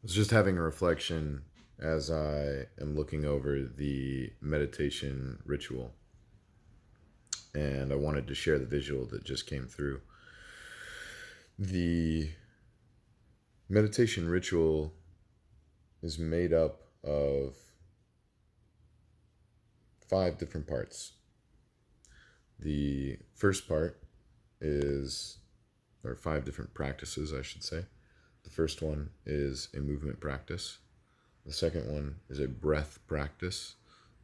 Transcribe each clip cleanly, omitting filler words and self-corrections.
was just having a reflection as I am looking over the meditation ritual, and I wanted to share the visual that just came through. The meditation ritual is made up of 5 different parts. The first part is, or 5 different practices, I should say. The first one is a movement practice. The second one is a breath practice.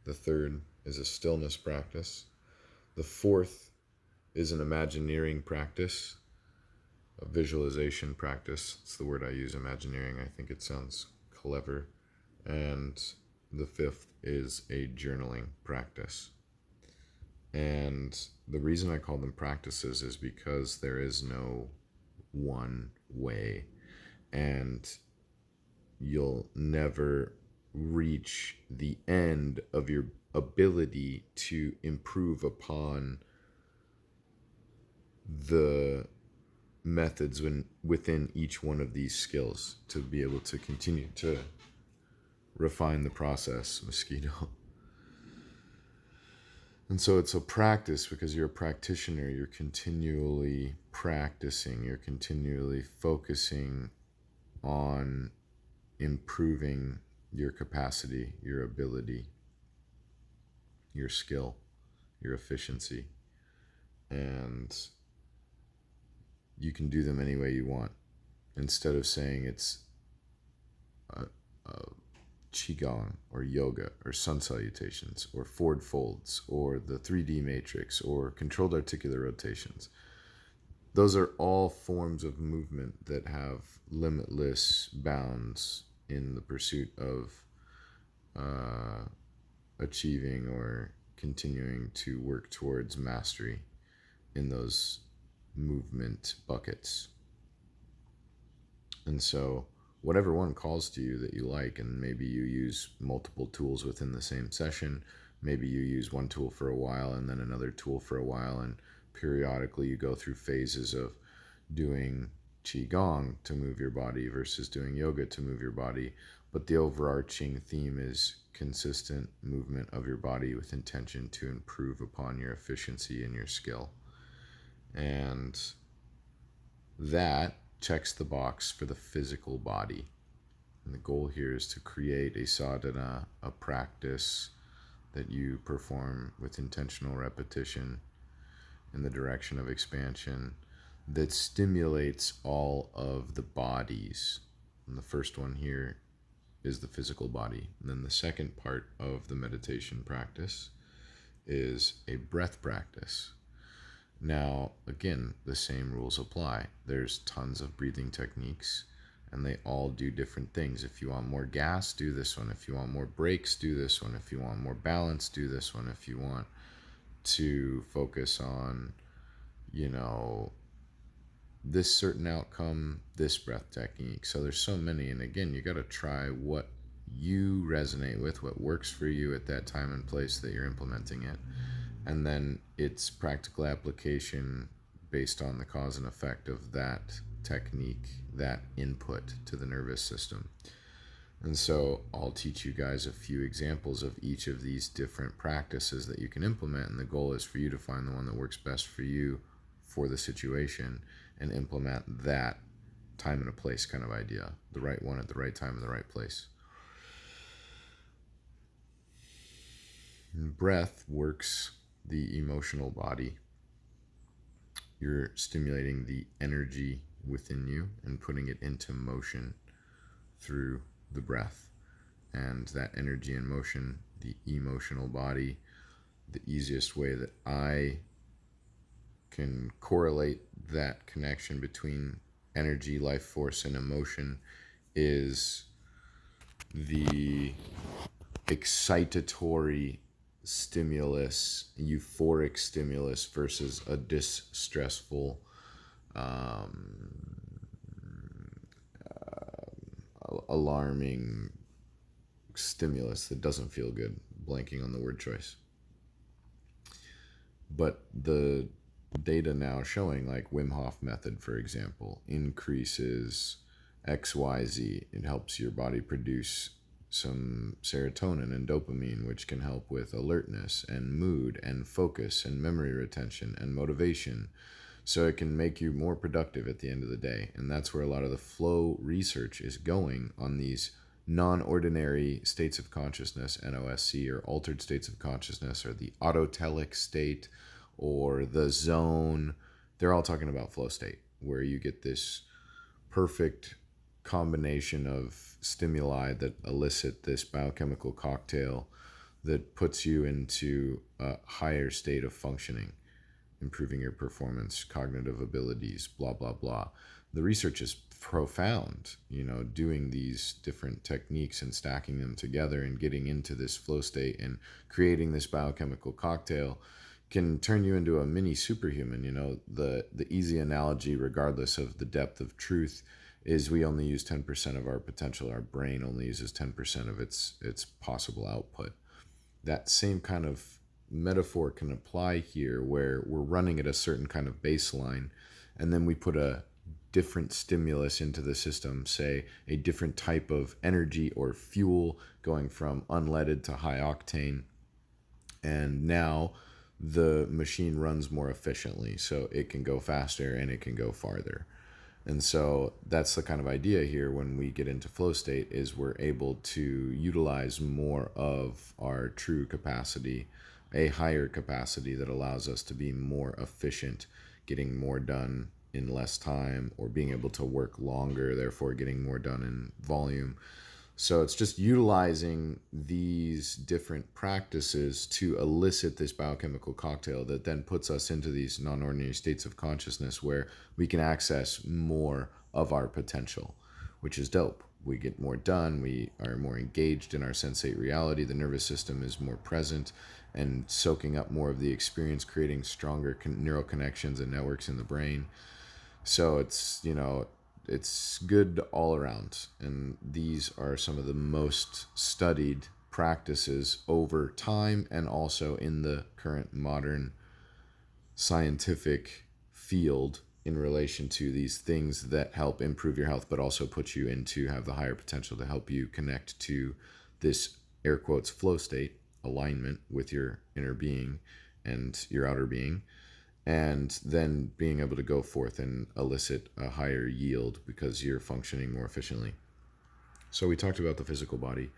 The third is a stillness practice. The fourth is an imagineering practice, a visualization practice. It's the word I use, imagineering. I think it sounds clever. And the fifth is a journaling practice. And the reason I call them practices is because there is no one way, and you'll never reach the end of your ability to improve upon the methods within each one of these skills to be able to continue to refine the process, mosquito. And so it's a practice because you're a practitioner. You're continually practicing. You're continually focusing on improving your capacity, your ability, your skill, your efficiency. And you can do them any way you want. Instead of saying it's a qigong or yoga or sun salutations or forward folds or the 3D matrix or controlled articular rotations. Those are all forms of movement that have limitless bounds in the pursuit of achieving or continuing to work towards mastery in those movement buckets. And so whatever one calls to you that you like, and maybe you use multiple tools within the same session, maybe you use one tool for a while and then another tool for a while, and periodically you go through phases of doing qigong to move your body versus doing yoga to move your body, but the overarching theme is consistent movement of your body with intention to improve upon your efficiency and your skill. And that checks the box for the physical body. And the goal here is to create a sadhana, a practice that you perform with intentional repetition in the direction of expansion that stimulates all of the bodies. And the first one here is the physical body. And then the second part of the meditation practice is a breath practice. Now, again, the same rules apply. There's tons of breathing techniques, and they all do different things. If you want more gas, do this one. If you want more breaks, do this one. If you want more balance, do this one. If you want to focus on, this certain outcome, this breath technique. So there's so many. And again, you got to try what you resonate with, what works for you at that time and place that you're implementing it. And then its practical application based on the cause and effect of that technique, that input to the nervous system. And so I'll teach you guys a few examples of each of these different practices that you can implement. And the goal is for you to find the one that works best for you for the situation and implement that time and a place kind of idea, the right one at the right time in the right place. And breath works the emotional body. You're stimulating the energy within you and putting it into motion through the breath. And that energy and motion, the emotional body, the easiest way that I can correlate that connection between energy, life force, and emotion is the excitatory stimulus, euphoric stimulus versus a distressful, alarming stimulus that doesn't feel good. Blanking on the word choice. But the data now showing, like Wim Hof method, for example, increases XYZ. It helps your body produce some serotonin and dopamine, which can help with alertness and mood and focus and memory retention and motivation. So it can make you more productive at the end of the day. And that's where a lot of the flow research is going on these non-ordinary states of consciousness, NOSC, or altered states of consciousness, or the autotelic state, or the zone. They're all talking about flow state, where you get this perfect combination of stimuli that elicit this biochemical cocktail that puts you into a higher state of functioning, improving your performance, cognitive abilities, blah, blah, blah. The research is profound, doing these different techniques and stacking them together and getting into this flow state and creating this biochemical cocktail can turn you into a mini superhuman. The easy analogy, regardless of the depth of truth, is we only use 10% of our potential. Our brain only uses 10% of its possible output. That same kind of metaphor can apply here, where we're running at a certain kind of baseline, and then we put a different stimulus into the system, say a different type of energy or fuel, going from unleaded to high octane, and now the machine runs more efficiently, so it can go faster and it can go farther. And so that's the kind of idea here when we get into flow state, is we're able to utilize more of our true capacity, a higher capacity that allows us to be more efficient, getting more done in less time, or being able to work longer, therefore getting more done in volume. So it's just utilizing these different practices to elicit this biochemical cocktail that then puts us into these non-ordinary states of consciousness where we can access more of our potential, which is dope. We get more done. We are more engaged in our sensate reality. The nervous system is more present and soaking up more of the experience, creating stronger neural connections and networks in the brain. So it's good all around. And these are some of the most studied practices over time, and also in the current modern scientific field, in relation to these things that help improve your health, but also put you into have the higher potential to help you connect to this air quotes flow state, alignment with your inner being and your outer being, and then being able to go forth and elicit a higher yield because you're functioning more efficiently. So we talked about the physical body.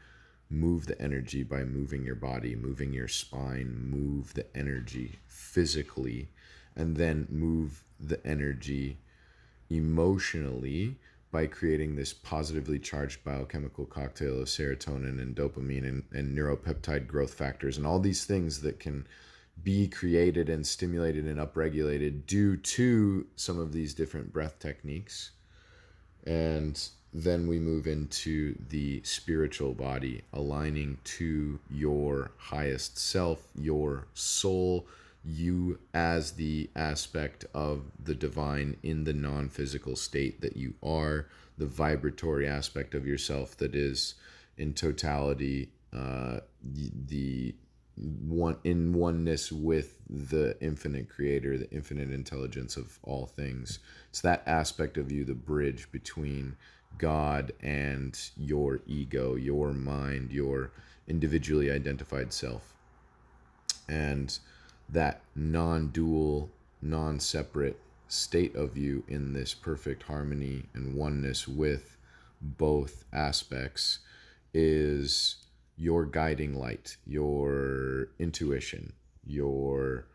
Move the energy by moving your body, moving your spine, move the energy physically, and then move the energy emotionally by creating this positively charged biochemical cocktail of serotonin and dopamine and neuropeptide growth factors and all these things that can be created and stimulated and upregulated due to some of these different breath techniques. And then we move into the spiritual body, aligning to your highest self, your soul, you as the aspect of the divine in the non-physical state that you are, the vibratory aspect of yourself that is in totality the one in oneness with the infinite creator, the infinite intelligence of all things. It's that aspect of you, the bridge between God and your ego, your mind, your individually identified self. And that non-dual, non-separate state of you in this perfect harmony and oneness with both aspects is your guiding light, your intuition, your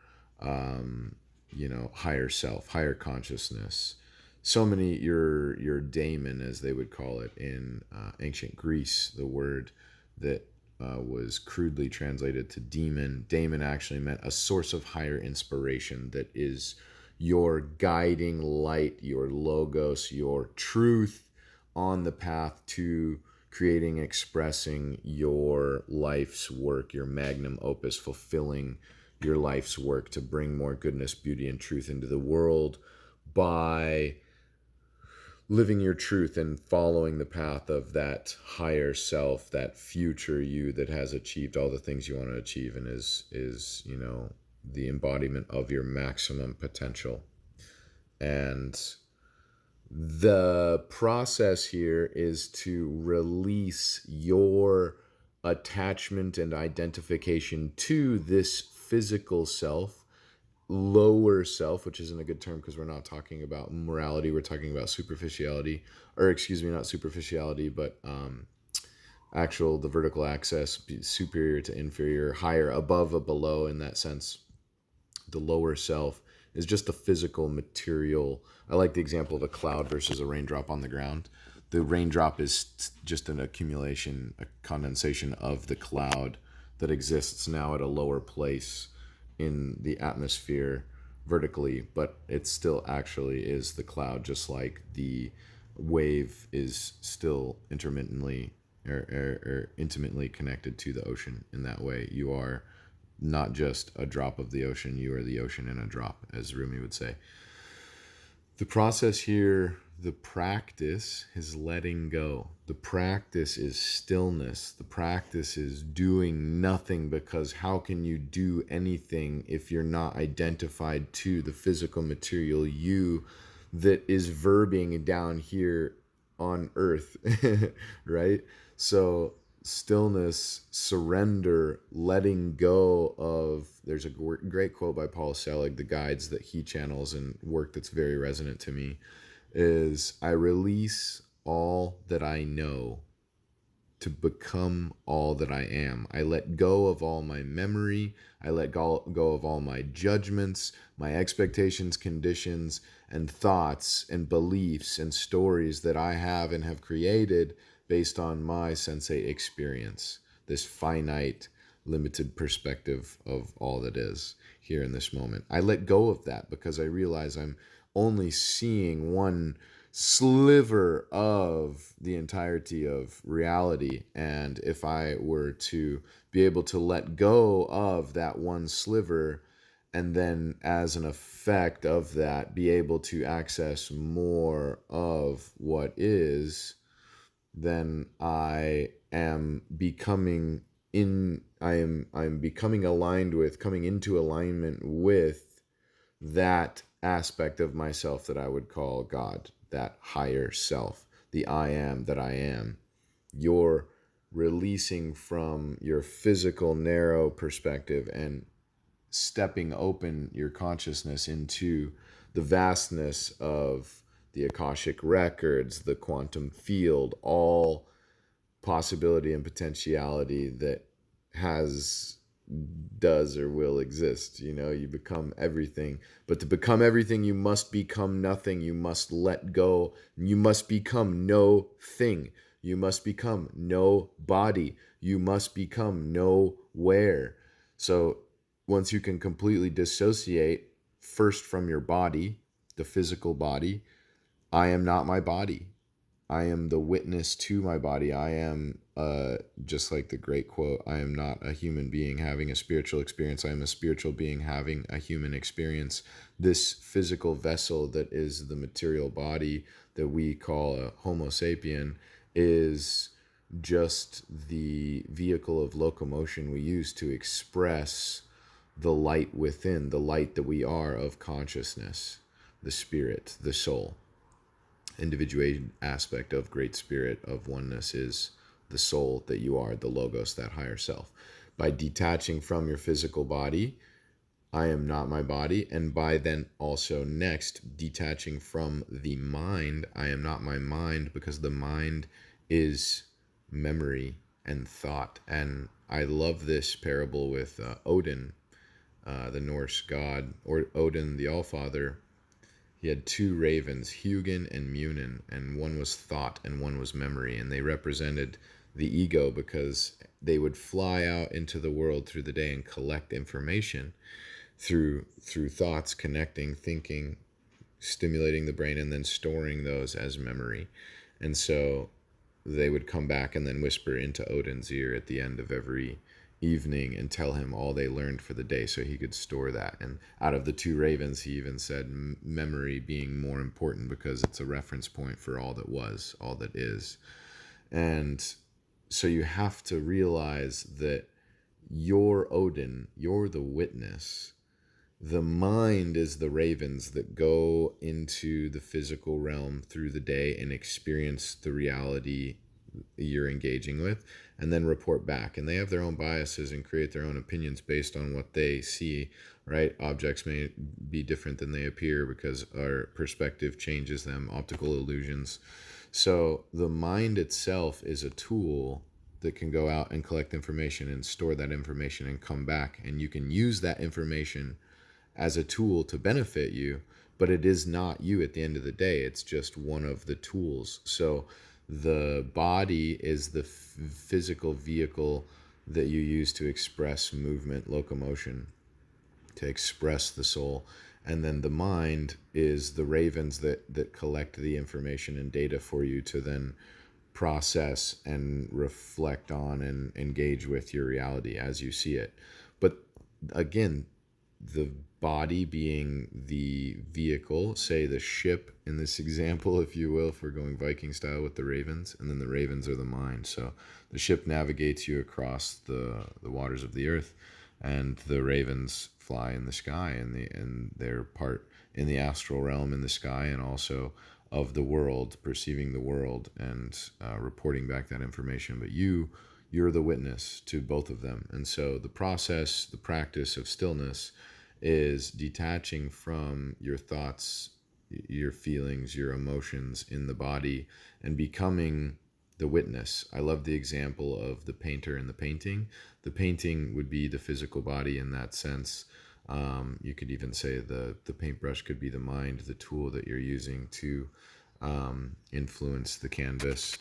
higher self, higher consciousness. So many your daemon, as they would call it in ancient Greece, the word that was crudely translated to demon. Daemon actually meant a source of higher inspiration that is your guiding light, your logos, your truth on the path to creating, expressing your life's work, your magnum opus, fulfilling your life's work to bring more goodness, beauty, and truth into the world by living your truth and following the path of that higher self, that future you that has achieved all the things you want to achieve and is the embodiment of your maximum potential. And The process here is to release your attachment and identification to this physical self, lower self, which isn't a good term because we're not talking about morality, we're talking about superficiality, or excuse me, not superficiality, but actual the vertical axis, superior to inferior, higher, above, or below. In that sense, the lower self is just the physical material. I like the example of a cloud versus a raindrop on the ground. The raindrop is just an accumulation, a condensation of the cloud that exists now at a lower place in the atmosphere vertically, but it still actually is the cloud, just like the wave is still intermittently or intimately connected to the ocean. In that way, you are not just a drop of the ocean, you are the ocean in a drop, as Rumi would say. The process here, the practice is letting go. The practice is stillness. The practice is doing nothing, because how can you do anything if you're not identified to the physical material you that is verbing down here on earth, right? So stillness, surrender, letting go of. There's a great quote by Paul Selig, the guides that he channels and work that's very resonant to me, is I release all that I know to become all that I am. I let go of all my memory. I let go of all my judgments, my expectations, conditions, and thoughts and beliefs and stories that I have and have created based on my sensei experience, this finite, limited perspective of all that is here in this moment. I let go of that because I realize I'm only seeing one sliver of the entirety of reality. And if I were to be able to let go of that one sliver, and then as an effect of that, be able to access more of what is, then I'm becoming aligned with, coming into alignment with that aspect of myself that I would call God, that higher self, the I am that I am. You're releasing from your physical narrow perspective and stepping open your consciousness into the vastness of the Akashic records, the quantum field, all possibility and potentiality that has, does, or will exist. You become everything, but to become everything you must become nothing. You must let go. You must become no thing. You must become no body. You must become nowhere. So once you can completely dissociate first from your body, the physical body, I am not my body. I am the witness to my body. I am, just like the great quote, I am not a human being having a spiritual experience. I am a spiritual being having a human experience. This physical vessel that is the material body that we call a Homo sapien is just the vehicle of locomotion we use to express the light within, the light that we are of consciousness, the spirit, the soul. Individuated aspect of great spirit of oneness is the soul that you are, the logos, that higher self. By detaching from your physical body, I am not my body, and by then also next detaching from the mind, I am not my mind, because the mind is memory and thought. And I love this parable with Odin, the Norse god, or Odin the Allfather. He had two ravens, Hugin and Munin, and one was thought and one was memory, and they represented the ego because they would fly out into the world through the day and collect information through thoughts, connecting, thinking, stimulating the brain, and then storing those as memory. And so they would come back and then whisper into Odin's ear at the end of every evening and tell him all they learned for the day so he could store that. And out of the two ravens, he even said memory being more important because it's a reference point for all that was, all that is. And so you have to realize that you're Odin, you're the witness, The mind is the ravens that go into the physical realm through the day and experience the reality you're engaging with, and then report back. And they have their own biases and create their own opinions based on what they see, right? Objects may be different than they appear because our perspective changes them, optical illusions. So the mind itself is a tool that can go out and collect information and store that information and come back. And you can use that information as a tool to benefit you, but it is not you at the end of the day. It's just one of the tools. So the body is the physical vehicle that you use to express movement, locomotion, to express the soul. And then the mind is the ravens that collect the information and data for you to then process and reflect on and engage with your reality as you see it. But again, the body being the vehicle, say the ship in this example, if you will, if we're going Viking style with the ravens, and then the ravens are the mind. So the ship navigates you across the waters of the earth, and the ravens fly in the sky, and they're part in the astral realm in the sky, and also of the world, perceiving the world and reporting back that information. But you're the witness to both of them. And so the process, the practice of stillness is detaching from your thoughts, your feelings, your emotions in the body, and becoming the witness. I love the example of the painter and the painting. The painting would be the physical body in that sense. You could even say the paintbrush could be the mind, the tool that you're using to influence the canvas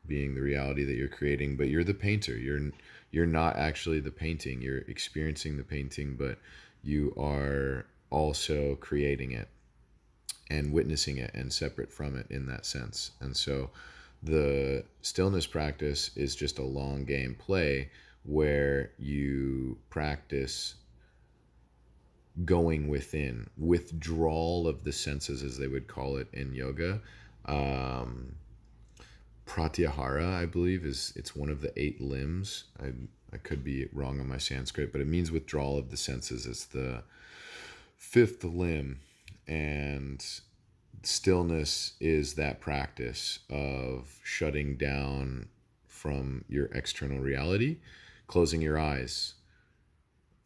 being the reality that you're creating. But you're the painter. You're not actually the painting. You're experiencing the painting, but you are also creating it and witnessing it and separate from it in that sense. And so the stillness practice is just a long game play where you practice going within, withdrawal of the senses, as they would call it in yoga. Pratyahara, I believe, it's one of the 8 limbs. I could be wrong on my Sanskrit, but it means withdrawal of the senses. It's the 5th limb, and stillness is that practice of shutting down from your external reality, closing your eyes,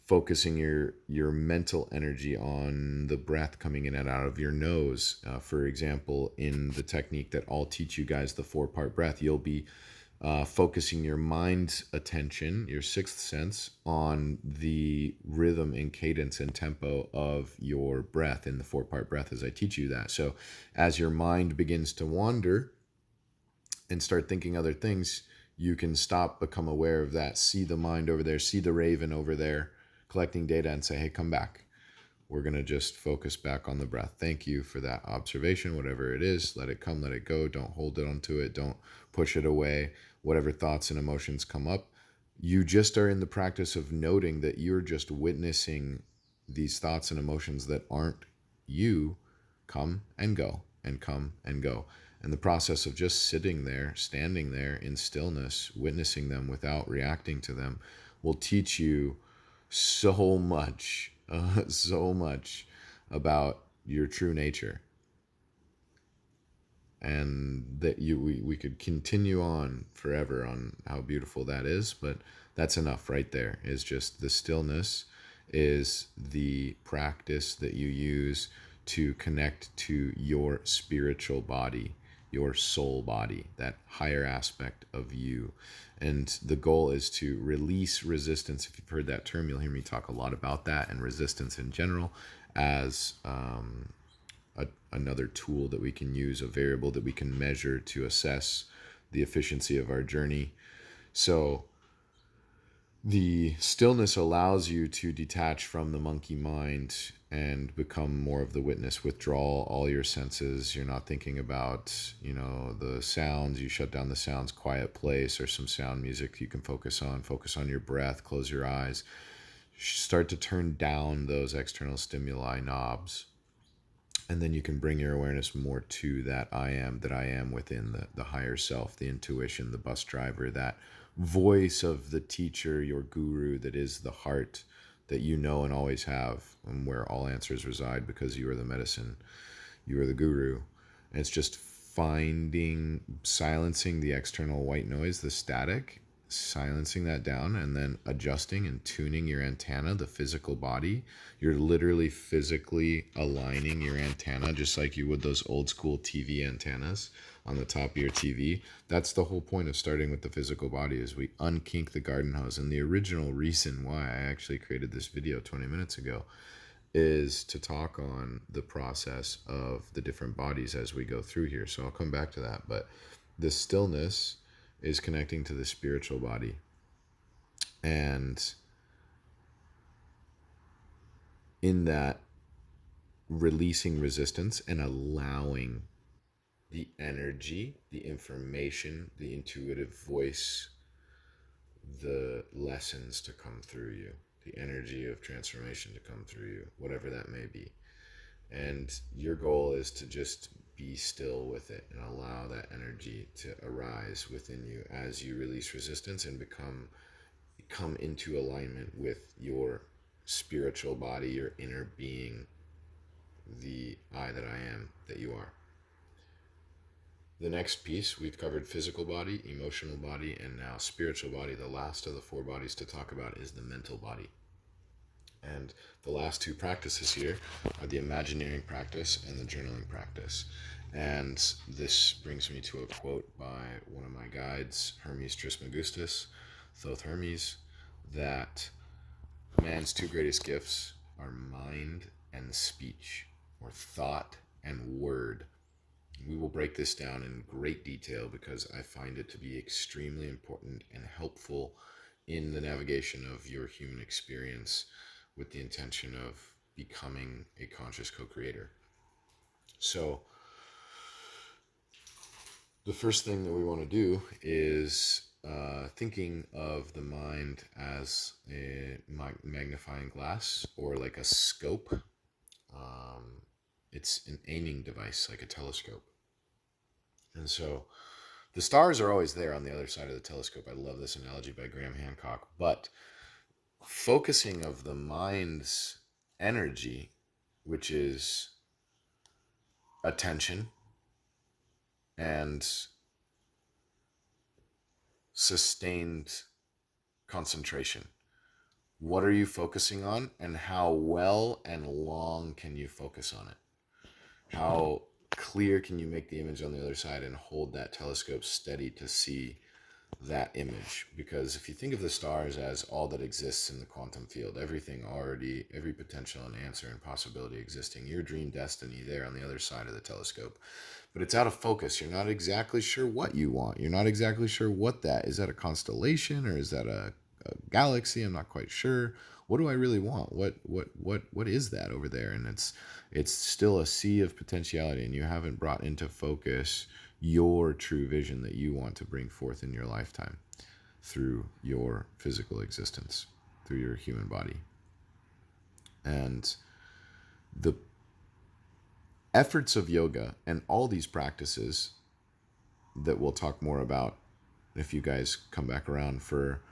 focusing your mental energy on the breath coming in and out of your nose. For example, in the technique that I'll teach you guys, the 4-part breath, you'll be focusing your mind's attention, your 6th sense, on the rhythm and cadence and tempo of your breath in the 4-part breath as I teach you that. So as your mind begins to wander and start thinking other things, you can stop, become aware of that, see the mind over there, see the raven over there collecting data, and say, hey, come back. We're going to just focus back on the breath. Thank you for that observation, whatever it is. Let it come, let it go. Don't hold it onto it. Don't push it away. Whatever thoughts and emotions come up, you just are in the practice of noting that you're just witnessing these thoughts and emotions that aren't you come and go and come and go. And the process of just sitting there, standing there in stillness, witnessing them without reacting to them will teach you so much about your true nature. And that we could continue on forever on how beautiful that is, but that's enough right there. Is just the stillness is the practice that you use to connect to your spiritual body, your soul body, that higher aspect of you. And the goal is to release resistance. If you've heard that term, you'll hear me talk a lot about that, and resistance in general as another tool that we can use, a variable that we can measure to assess the efficiency of our journey. So the stillness allows you to detach from the monkey mind and become more of the witness. Withdraw all your senses. You're not thinking about, the sounds. You shut down the sounds, quiet place, or some sound music you can focus on. Focus on your breath. Close your eyes. Start to turn down those external stimuli knobs. And then you can bring your awareness more to that I am within the higher self, the intuition, the bus driver, that voice of the teacher, your guru, that is the heart, that you know and always have, and where all answers reside because you are the medicine, you are the guru. And it's just silencing the external white noise, the static, silencing that down, and then adjusting and tuning your antenna, the physical body. You're literally physically aligning your antenna just like you would those old school TV antennas on the top of your TV. That's the whole point of starting with the physical body, is we unkink the garden hose. And the original reason why I actually created this video 20 minutes ago is to talk on the process of the different bodies as we go through here. So I'll come back to that. But the stillness is connecting to the spiritual body. And in that, releasing resistance and allowing the energy, the information, the intuitive voice, the lessons to come through you, the energy of transformation to come through you, whatever that may be. And your goal is to just be still with it and allow that energy to arise within you as you release resistance and come into alignment with your spiritual body, your inner being, the I that I am that you are. The next piece, we've covered physical body, emotional body, and now spiritual body. The last of the 4 bodies to talk about is the mental body. And the last 2 practices here are the Imagineering practice and the journaling practice. And this brings me to a quote by one of my guides, Hermes Trismegistus, Thoth Hermes, that man's 2 greatest gifts are mind and speech, or thought and word. We will break this down in great detail because I find it to be extremely important and helpful in the navigation of your human experience with the intention of becoming a conscious co-creator. So the first thing that we want to do is thinking of the mind as a magnifying glass or like a scope. It's an aiming device, like a telescope. And so the stars are always there on the other side of the telescope. I love this analogy by Graham Hancock. But focusing of the mind's energy, which is attention and sustained concentration. What are you focusing on, and how well and long can you focus on it? How clear can you make the image on the other side and hold that telescope steady to see that image? Because if you think of the stars as all that exists in the quantum field, everything already, every potential and answer and possibility existing, your dream destiny there on the other side of the telescope. But it's out of focus. You're not exactly sure what you want. You're not exactly sure what that is. That a constellation, or is that a galaxy? I'm not quite sure. What do I really want? What is that over there? And it's still a sea of potentiality, and you haven't brought into focus your true vision that you want to bring forth in your lifetime through your physical existence, through your human body. And the efforts of yoga and all these practices that we'll talk more about if you guys come back around for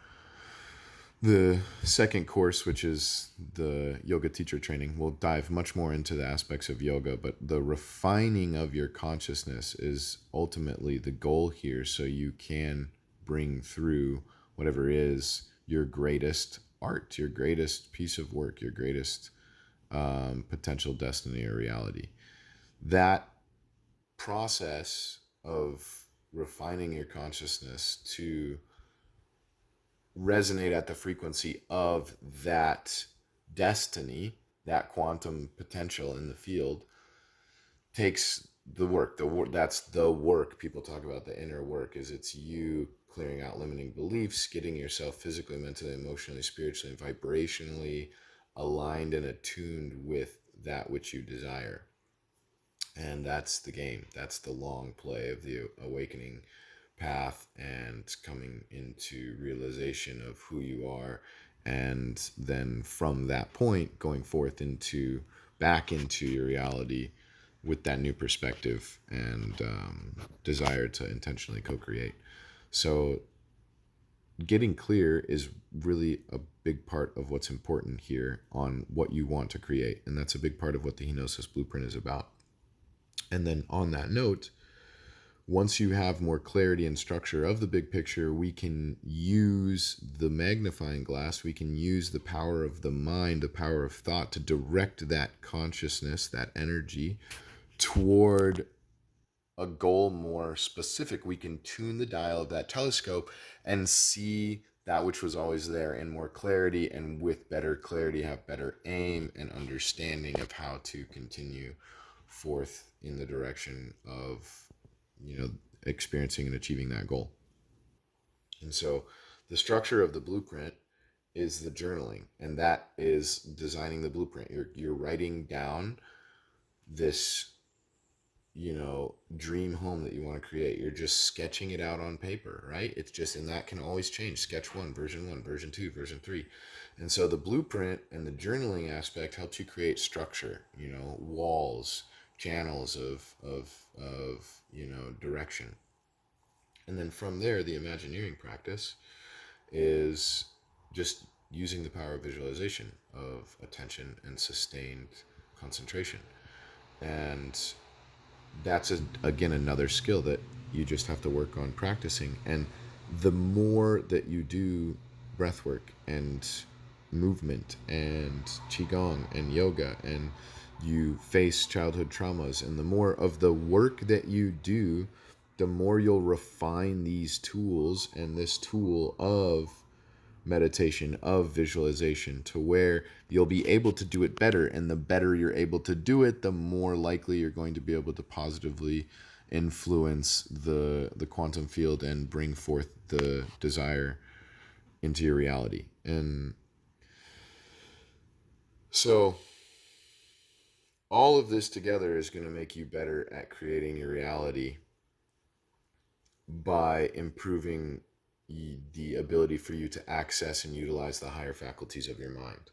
the second course, which is the yoga teacher training. We'll dive much more into the aspects of yoga, but the refining of your consciousness is ultimately the goal here, so you can bring through whatever is your greatest art, your greatest piece of work, your greatest potential destiny or reality. That process of refining your consciousness to resonate at the frequency of that destiny, that quantum potential in the field, takes the work. That's the work people talk about. The inner work it's you clearing out limiting beliefs, getting yourself physically, mentally, emotionally, spiritually, and vibrationally aligned and attuned with that which you desire. And that's the game. That's the long play of the awakening path and coming into realization of who you are. And then from that point, going forth back into your reality with that new perspective and desire to intentionally co-create. So getting clear is really a big part of what's important here on what you want to create. And that's a big part of what the Henosis Blueprint is about. And then on that note, once you have more clarity and structure of the big picture, we can use the magnifying glass, we can use the power of the mind, the power of thought to direct that consciousness, that energy toward a goal more specific. We can tune the dial of that telescope and see that which was always there in more clarity, and with better clarity have better aim and understanding of how to continue forth in the direction of, experiencing and achieving that goal. And so the structure of the blueprint is the journaling, and that is designing the blueprint. You're writing down this, dream home that you want to create. You're just sketching it out on paper, right? It's just, and that can always change. Sketch one, version two, version three. And so the blueprint and the journaling aspect helps you create structure, walls, channels of direction. And then from there, the Imagineering practice is just using the power of visualization, of attention and sustained concentration. And that's again another skill that you just have to work on practicing. And the more that you do breath work and movement and qigong and yoga, and you face childhood traumas, and the more of the work that you do, the more you'll refine these tools and this tool of meditation, of visualization, to where you'll be able to do it better. And the better you're able to do it, the more likely you're going to be able to positively influence the quantum field and bring forth the desire into your reality. And so all of this together is going to make you better at creating your reality by improving the ability for you to access and utilize the higher faculties of your mind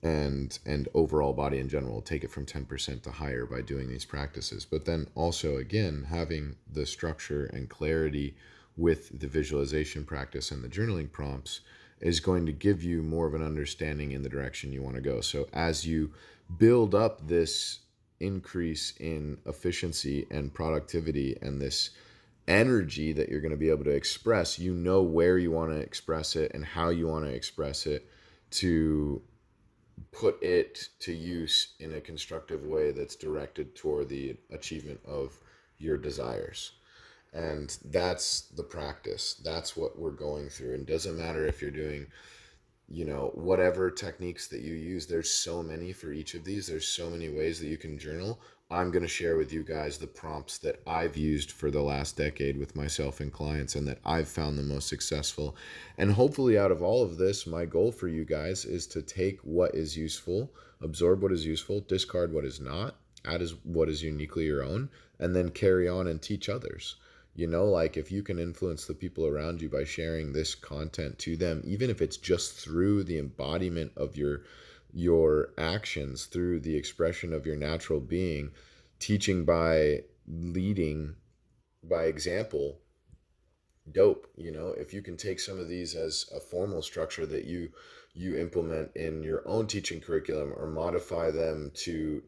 and overall body in general. Take it from 10% to higher by doing these practices. But then also, again, having the structure and clarity with the visualization practice and the journaling prompts is going to give you more of an understanding in the direction you want to go. So as you build up this increase in efficiency and productivity and this energy that you're going to be able to express, where you want to express it and how you want to express it, to put it to use in a constructive way that's directed toward the achievement of your desires. And that's the practice. That's what we're going through. And it doesn't matter if you're doing, whatever techniques that you use. There's so many for each of these. There's so many ways that you can journal. I'm going to share with you guys the prompts that I've used for the last decade with myself and clients, and that I've found the most successful. And hopefully out of all of this, my goal for you guys is to take what is useful, absorb what is useful, discard what is not, add what is uniquely your own, and then carry on and teach others. Like, if you can influence the people around you by sharing this content to them, even if it's just through the embodiment of your actions, through the expression of your natural being, teaching by leading by example, dope. If you can take some of these as a formal structure that you implement in your own teaching curriculum, or modify them to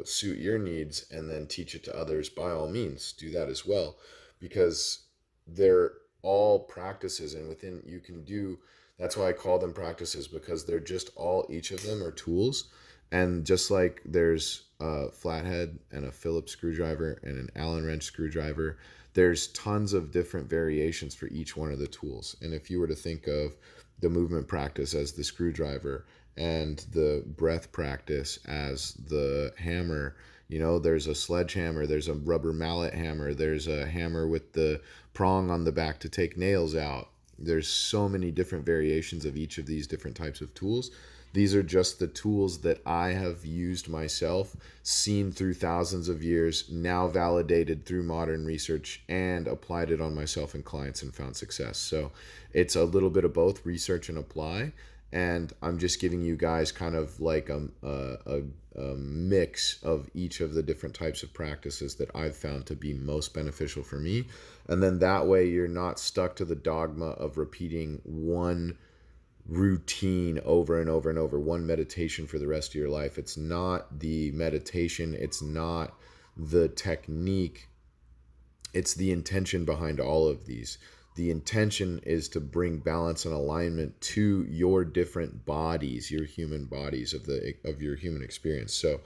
suit your needs, and then teach it to others, by all means do that as well, because they're all practices, and within you can do. That's why I call them practices, because they're just all, each of them are tools. And just like there's a flathead and a Phillips screwdriver and an Allen wrench screwdriver, there's tons of different variations for each one of the tools. And if you were to think of the movement practice as the screwdriver and the breath practice as the hammer, there's a sledgehammer, there's a rubber mallet hammer, there's a hammer with the prong on the back to take nails out. There's so many different variations of each of these different types of tools. These are just the tools that I have used myself, seen through thousands of years, now validated through modern research, and applied it on myself and clients and found success. So it's a little bit of both research and apply. And I'm just giving you guys kind of like a mix of each of the different types of practices that I've found to be most beneficial for me. And then that way you're not stuck to the dogma of repeating one routine over and over and over, one meditation for the rest of your life. It's not the meditation, it's not the technique, it's the intention behind all of these. The intention is to bring balance and alignment to your different bodies, your human bodies of your human experience. So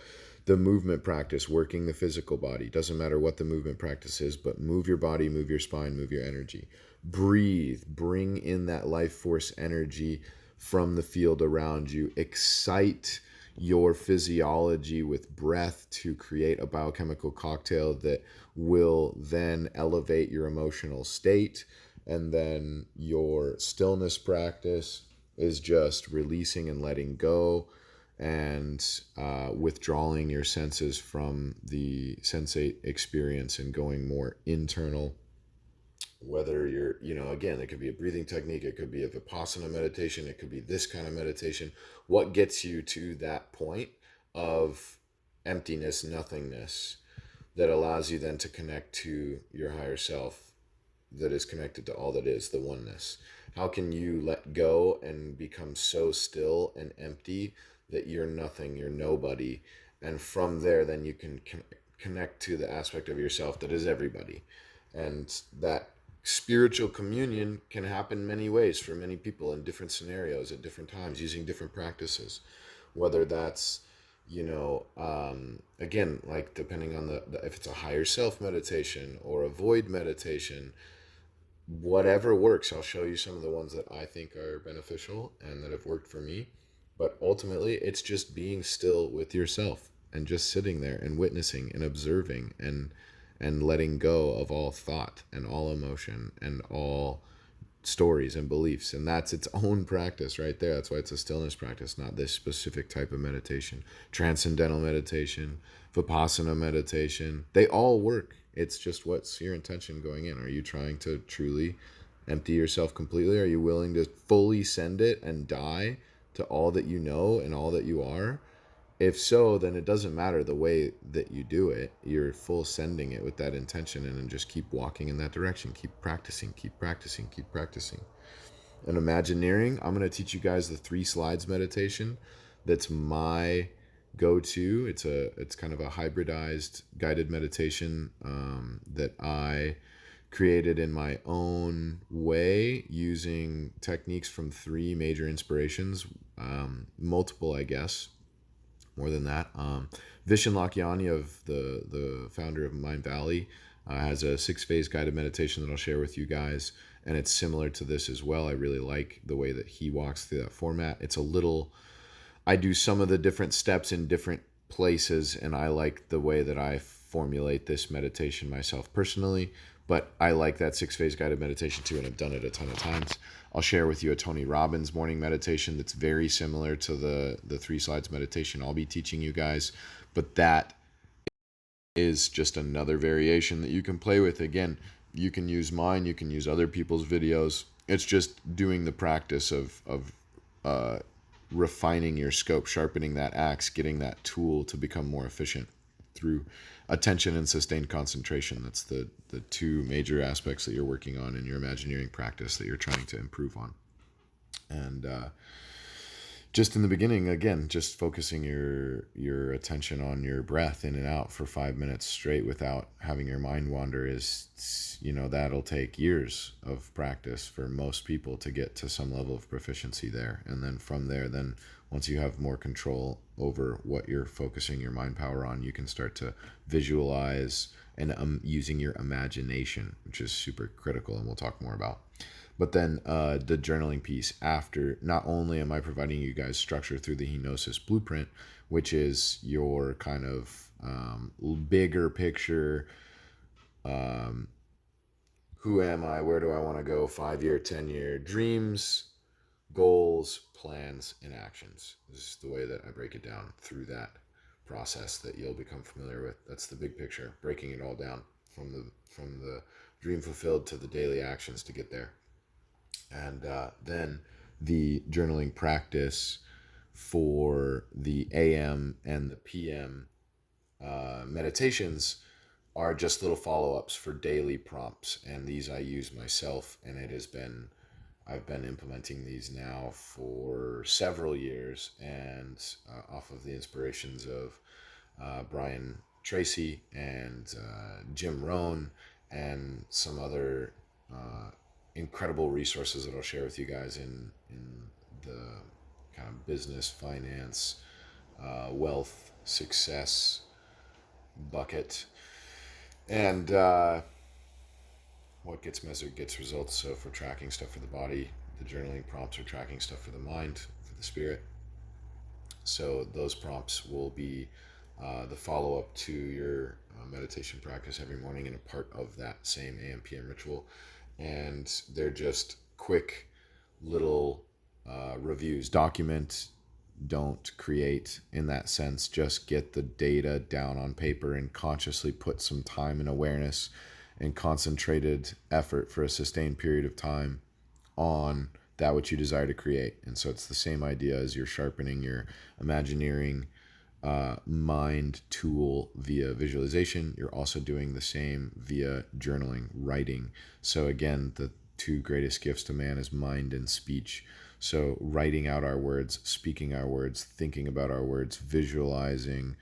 the movement practice, working the physical body, doesn't matter what the movement practice is, but move your body, move your spine, move your energy. Breathe, bring in that life force energy from the field around you. Excite your physiology with breath to create a biochemical cocktail that will then elevate your emotional state. And then your stillness practice is just releasing and letting go, and withdrawing your senses from the sensate experience and going more internal. Whether you're, again, it could be a breathing technique, it could be a vipassana meditation, it could be this kind of meditation. What gets you to that point of emptiness, nothingness, that allows you then to connect to your higher self, that is connected to all that is, the oneness? How can you let go and become so still and empty that you're nothing, you're nobody? And from there, then you can connect to the aspect of yourself that is everybody. And that spiritual communion can happen many ways for many people in different scenarios at different times using different practices. Whether that's, again, like depending on if it's a higher self meditation or a void meditation, whatever works. I'll show you some of the ones that I think are beneficial and that have worked for me. But ultimately, it's just being still with yourself and just sitting there and witnessing and observing and letting go of all thought and all emotion and all stories and beliefs. And that's its own practice right there. That's why it's a stillness practice, not this specific type of meditation. Transcendental meditation, vipassana meditation, they all work. It's just, what's your intention going in? Are you trying to truly empty yourself completely? Are you willing to fully send it and die to all that you know and all that you are? If so, then it doesn't matter the way that you do it. You're full sending it with that intention, and then just keep walking in that direction. Keep practicing, keep practicing, keep practicing. And Imagineering, I'm going to teach you guys the 3 slides meditation. That's my go-to. It's kind of a hybridized guided meditation that I created in my own way using techniques from 3 major inspirations, multiple, I guess, more than that. Vishen Lakhiani, of the founder of Mind Valley, has a 6-phase guided meditation that I'll share with you guys, and it's similar to this as well. I really like the way that he walks through that format. It's a little, I do some of the different steps in different places, and I like the way that I formulate this meditation myself personally. But I like that 6-phase guided meditation too, and I've done it a ton of times. I'll share with you a Tony Robbins morning meditation that's very similar to the 3 slides meditation I'll be teaching you guys. But that is just another variation that you can play with. Again, you can use mine, you can use other people's videos. It's just doing the practice of refining your scope, sharpening that axe, getting that tool to become more efficient through attention and sustained concentration. That's the 2 major aspects that you're working on in your Imagineering practice that you're trying to improve on. And just in the beginning, again, just focusing your attention on your breath in and out for 5 minutes straight without having your mind wander is, that'll take years of practice for most people to get to some level of proficiency there. And then from there, then once you have more control over what you're focusing your mind power on, you can start to visualize and using your imagination, which is super critical, and we'll talk more about. But then the journaling piece after, not only am I providing you guys structure through the Henosis Blueprint, which is your kind of bigger picture, who am I, where do I want to go, 5-year, 10-year dreams, goals, plans, and actions. This is the way that I break it down through that process that you'll become familiar with. That's the big picture, breaking it all down from the dream fulfilled to the daily actions to get there. And then the journaling practice for the AM and the PM meditations are just little follow-ups for daily prompts, and these I use myself, and I've been implementing these now for several years, and off of the inspirations of Brian Tracy and Jim Rohn and some other incredible resources that I'll share with you guys in the kind of business, finance, wealth, success bucket. And what gets measured gets results. So for tracking stuff for the body, the journaling prompts are tracking stuff for the mind, for the spirit. So those prompts will be the follow up to your meditation practice every morning and a part of that same AM PM ritual. And they're just quick little reviews. Document, don't create in that sense. Just get the data down on paper and consciously put some time and awareness and concentrated effort for a sustained period of time on that which you desire to create. And so it's the same idea as you're sharpening your Imagineering mind tool via visualization. You're also doing the same via journaling, writing. So again, the two greatest gifts to man is mind and speech. So writing out our words, speaking our words, thinking about our words, visualizing,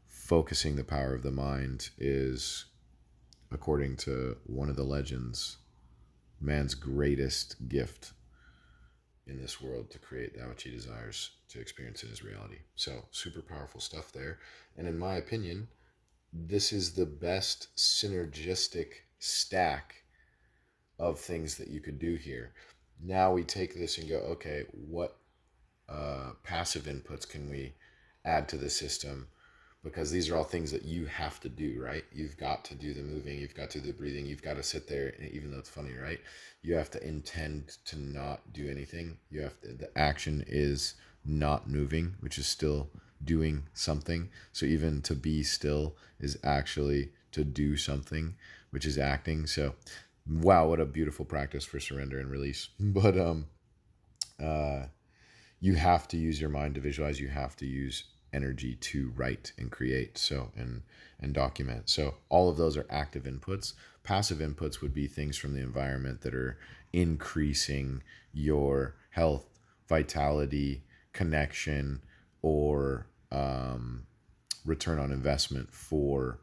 focusing the power of the mind is, according to one of the legends, man's greatest gift in this world to create that which he desires to experience in his reality. So super powerful stuff there. And in my opinion, this is the best synergistic stack of things that you could do here. Now we take this and go, okay, what passive inputs can we add to the system? Because these are all things that you have to do, right? You've got to do the moving, you've got to do the breathing, you've got to sit there, and even though it's funny, right? You have to intend to not do anything. You have to, the action is not moving, which is still doing something. So even to be still is actually to do something, which is acting. So wow, what a beautiful practice for surrender and release. But you have to use your mind to visualize. You have to use energy to write and create, so and document. So all of those are active inputs. Passive inputs would be things from the environment that are increasing your health, vitality, connection, or return on investment for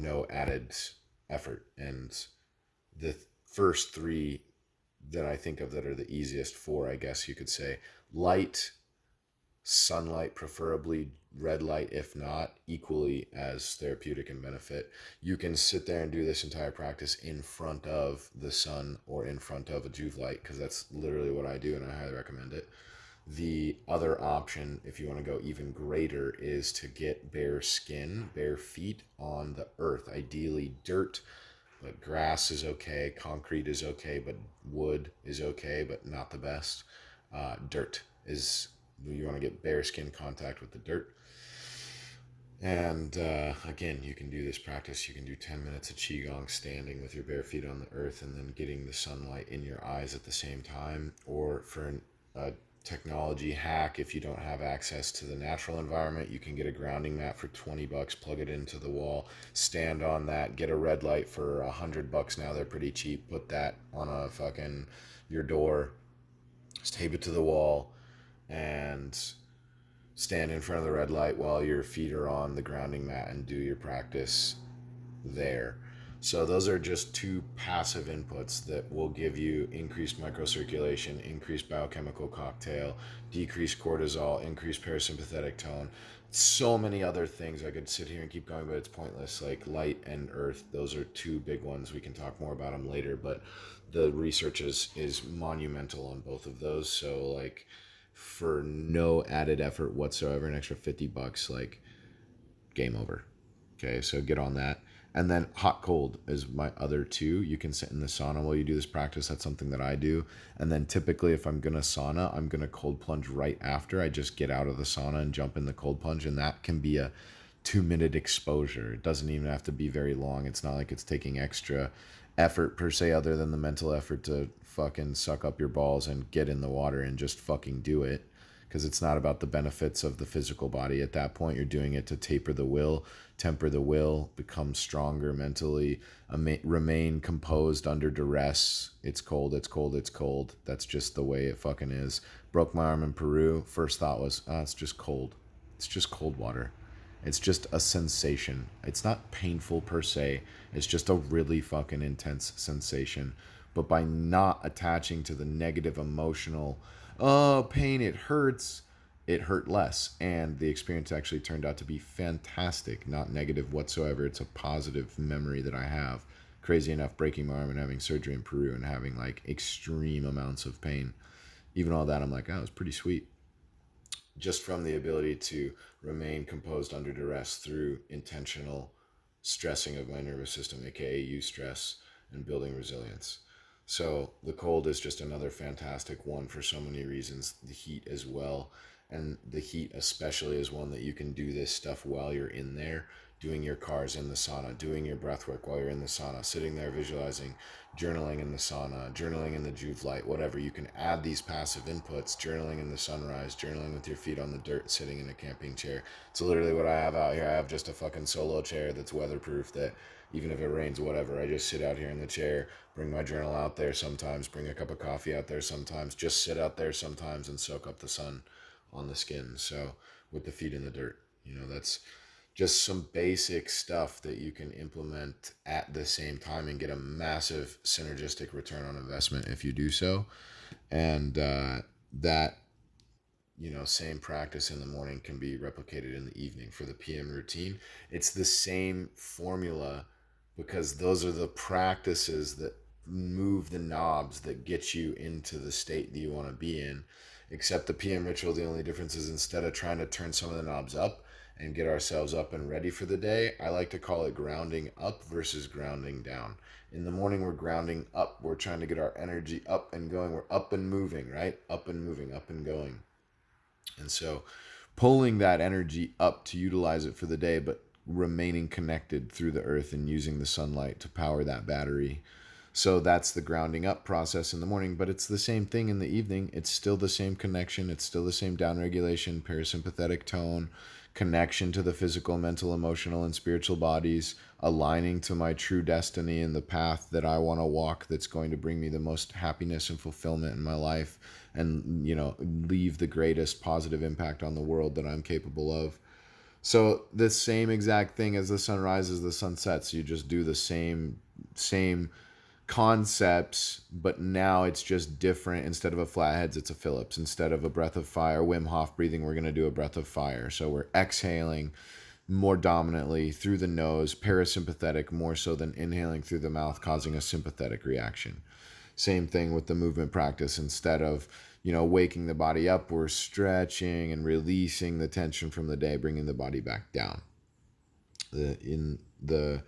no added effort. And the first three that I think of that are the easiest for, I guess you could say, light, sunlight, preferably red light, if not, equally as therapeutic and benefit. You can sit there and do this entire practice in front of the sun or in front of a Juve light, because that's literally what I do and I highly recommend it. The other option, if you want to go even greater, is to get bare skin, bare feet on the earth, ideally dirt, but grass is okay, concrete is okay, but wood is okay, but not the best. Dirt is, you want to get bare skin contact with the dirt. And again, you can do this practice. You can do 10 minutes of Qigong standing with your bare feet on the earth and then getting the sunlight in your eyes at the same time. Or for a technology hack, if you don't have access to the natural environment, you can get a grounding mat for $20, plug it into the wall, stand on that, get a red light for $100 now. They're pretty cheap. Put that on a fucking your door, just tape it to the wall, and stand in front of the red light while your feet are on the grounding mat and do your practice there. So those are just two passive inputs that will give you increased microcirculation, increased biochemical cocktail, decreased cortisol, increased parasympathetic tone. So many other things. I could sit here and keep going, but it's pointless. Like light and earth, those are two big ones. We can talk more about them later, but the research is monumental on both of those. So like, for no added effort whatsoever, an extra $50, like, game over. Okay, so get on that. And then hot cold is my other two. You can sit in the sauna while you do this practice. That's something that I do. And then typically if I'm gonna sauna, I'm gonna cold plunge right after. I just get out of the sauna and jump in the cold plunge, and that can be a 2-minute exposure. It doesn't even have to be very long. It's not like it's taking extra effort per se, other than the mental effort to fucking suck up your balls and get in the water and just fucking do it. Because it's not about the benefits of the physical body at that point. You're doing it to taper the will, temper the will, become stronger mentally, remain composed under duress. It's cold, it's cold, it's cold. That's just the way it fucking is. Broke my arm in Peru. First thought was, oh, it's just cold. It's just cold water. It's just a sensation. It's not painful per se. It's just a really fucking intense sensation. But by not attaching to the negative emotional, oh, pain, it hurt less. And the experience actually turned out to be fantastic, not negative whatsoever. It's a positive memory that I have. Crazy enough, breaking my arm and having surgery in Peru and having like extreme amounts of pain. Even all that, I'm like, oh, it's pretty sweet, just from the ability to remain composed under duress through intentional stressing of my nervous system, aka eustress, and building resilience. So the cold is just another fantastic one for so many reasons. The heat as well. And the heat especially is one that you can do this stuff while you're in there, doing your cars in the sauna, doing your breath work while you're in the sauna, sitting there visualizing, journaling in the sauna, journaling in the Juve light, whatever. You can add these passive inputs, journaling in the sunrise, journaling with your feet on the dirt, sitting in a camping chair. It's literally what I have out here. I have just a fucking solo chair that's weatherproof, that even if it rains, whatever, I just sit out here in the chair, bring my journal out there sometimes, bring a cup of coffee out there sometimes, just sit out there sometimes and soak up the sun on the skin. So with the feet in the dirt, that's just some basic stuff that you can implement at the same time and get a massive synergistic return on investment if you do so. And that same practice in the morning can be replicated in the evening for the PM routine. It's the same formula, because those are the practices that move the knobs that get you into the state that you want to be in. Except the PM ritual, the only difference is, instead of trying to turn some of the knobs up and get ourselves up and ready for the day, I like to call it grounding up versus grounding down. In the morning, we're grounding up. We're trying to get our energy up and going. We're up and moving, right? Up and moving, up and going. And so pulling that energy up to utilize it for the day, but remaining connected through the earth and using the sunlight to power that battery. So that's the grounding up process in the morning, but it's the same thing in the evening. It's still the same connection. It's still the same downregulation, parasympathetic tone, connection to the physical, mental, emotional, and spiritual bodies, aligning to my true destiny and the path that I want to walk, that's going to bring me the most happiness and fulfillment in my life, and leave the greatest positive impact on the world that I'm capable of. So the same exact thing, as the sun rises, the sun sets. You just do the same concepts, but now it's just different. Instead of a flatheads, it's a Phillips. Instead of a breath of fire, Wim Hof breathing, we're going to do a breath of fire. So we're exhaling more dominantly through the nose, parasympathetic more so than inhaling through the mouth, causing a sympathetic reaction. Same thing with the movement practice. Instead of waking the body up, we're stretching and releasing the tension from the day, bringing the body back down. In the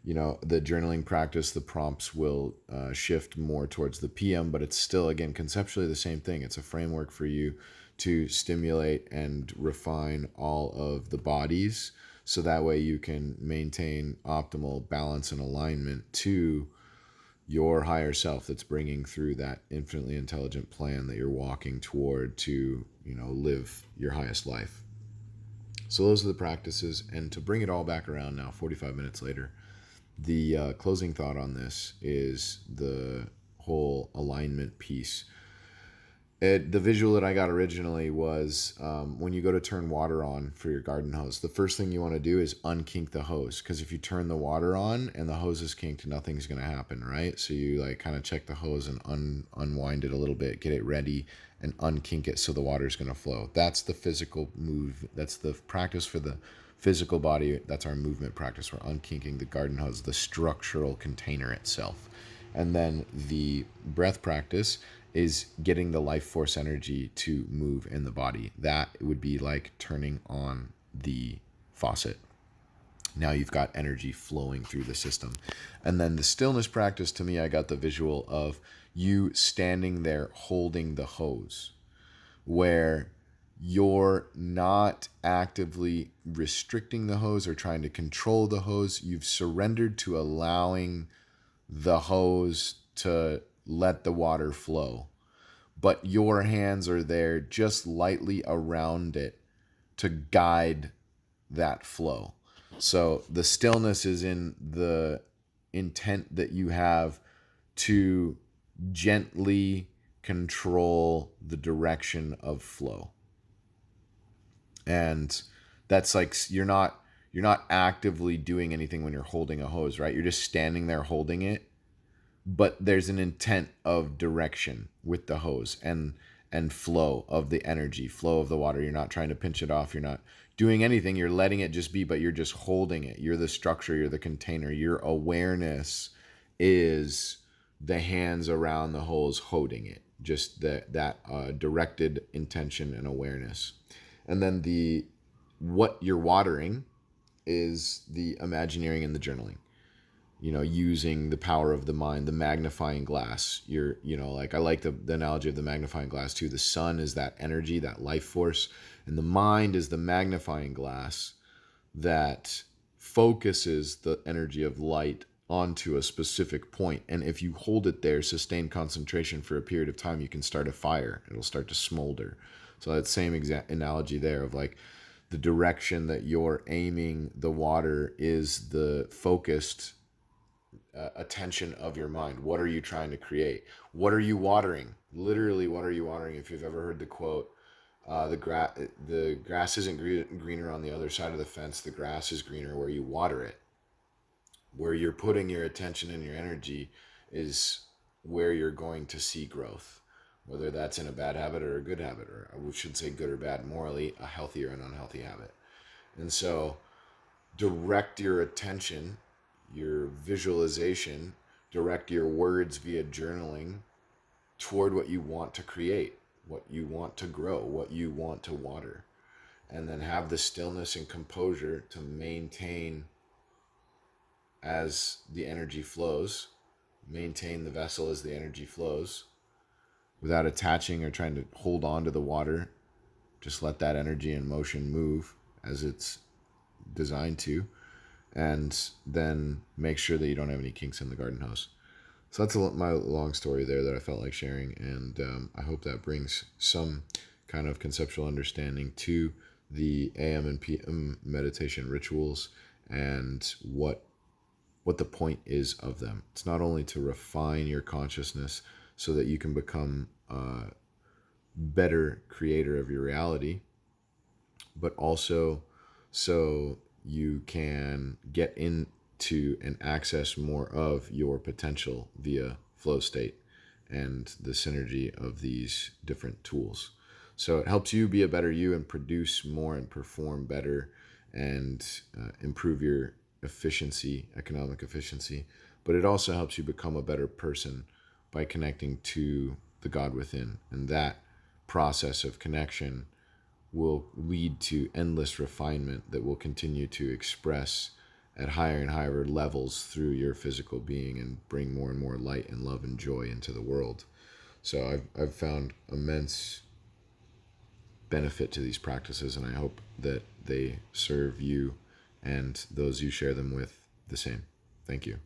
journaling practice, the prompts will shift more towards the PM, but it's still, again, conceptually the same thing. It's a framework for you to stimulate and refine all of the bodies, so that way you can maintain optimal balance and alignment to your higher self that's bringing through that infinitely intelligent plan that you're walking toward to live your highest life. So those are the practices. And to bring it all back around now, 45 minutes later, the closing thought on this is the whole alignment piece. The visual that I got originally was when you go to turn water on for your garden hose, the first thing you want to do is unkink the hose, because if you turn the water on and the hose is kinked, nothing's going to happen, right? So you kind of check the hose and unwind it a little bit, get it ready, and unkink it so the water is going to flow. That's the physical move. That's the practice for the physical body. That's our movement practice. We're unkinking the garden hose, the structural container itself. And then the breath practice is getting the life force energy to move in the body. That would be like turning on the faucet. Now you've got energy flowing through the system. And then the stillness practice, to me, I got the visual of you standing there holding the hose, where You're not actively restricting the hose or trying to control the hose. You've surrendered to allowing the hose to let the water flow. But your hands are there just lightly around it to guide that flow. So the stillness is in the intent that you have to gently control the direction of flow. And that's like you're not actively doing anything when you're holding a hose, right? You're just standing there holding it, but there's an intent of direction with the hose and flow of the energy, flow of the water. You're not trying to pinch it off. You're not doing anything. You're letting it just be, but you're just holding it. You're the structure, you're the container. Your awareness is the hands around the hose holding it. Just that directed intention and awareness. And then the what you're watering is the imagineering and the journaling, using the power of the mind, the magnifying glass. Like I like the analogy of the magnifying glass too. The sun is that energy, that life force, and the mind is the magnifying glass that focuses the energy of light onto a specific point. And if you hold it there, sustained concentration for a period of time, you can start a fire. It'll start to smolder. So that same exact analogy there of like the direction that you're aiming the water is the focused attention of your mind. What are you trying to create? What are you watering? Literally, what are you watering? If you've ever heard the quote, the grass isn't greener on the other side of the fence. The grass is greener where you water it. Where you're putting your attention and your energy is where you're going to see growth. Whether that's in a bad habit or a good habit, or we should say good or bad morally, a healthy or an unhealthy habit. And so direct your attention, your visualization, direct your words via journaling toward what you want to create, what you want to grow, what you want to water. And then have the stillness and composure to maintain as the energy flows, maintain the vessel as the energy flows without attaching or trying to hold on to the water. Just let that energy and motion move as it's designed to, and then make sure that you don't have any kinks in the garden hose. So that's my long story there that I felt like sharing, and I hope that brings some kind of conceptual understanding to the AM and PM meditation rituals and what the point is of them. It's not only to refine your consciousness so that you can become a better creator of your reality, but also so you can get into and access more of your potential via flow state and the synergy of these different tools. So it helps you be a better you and produce more and perform better and improve your efficiency, economic efficiency. But it also helps you become a better person by connecting to the God within. And that process of connection will lead to endless refinement that will continue to express at higher and higher levels through your physical being and bring more and more light and love and joy into the world. So I've found immense benefit to these practices, and I hope that they serve you and those you share them with the same. Thank you.